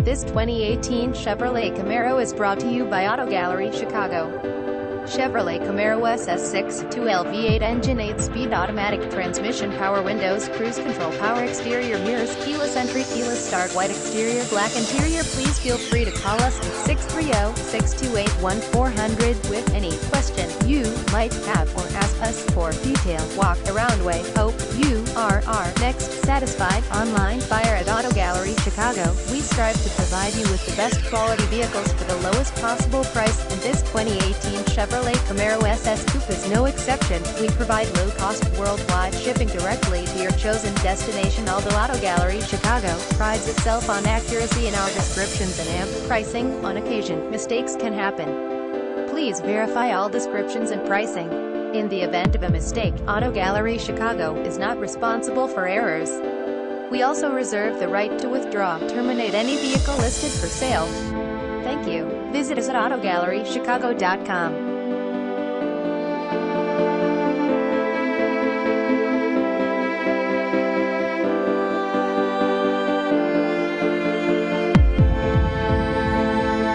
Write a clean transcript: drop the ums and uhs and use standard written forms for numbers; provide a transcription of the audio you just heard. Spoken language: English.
This 2018 Chevrolet Camaro is brought to you by Auto Gallery Chicago. Chevrolet Camaro SS6 2L V8 engine, 8-speed automatic transmission, power windows, cruise control, power exterior mirrors, keyless entry, keyless start, white exterior, black interior. Please feel free to call us at 630-628-1400 with any question you might have, or ask us for detailed walk-around way. Hope you are next satisfied. Online buyer at Auto Gallery Chicago. We strive to provide you with the best quality vehicles for the lowest possible price, and this 2018 Chevrolet Camaro SS Coupe is no exception. We provide low-cost worldwide shipping directly to your chosen destination. Although Auto Gallery Chicago prides itself on accuracy in our descriptions and ample pricing, on occasion, mistakes can happen. Please verify all descriptions and pricing. In the event of a mistake, Auto Gallery Chicago is not responsible for errors. We also reserve the right to withdraw, terminate any vehicle listed for sale. Thank you. Visit us at AutoGalleryChicago.com.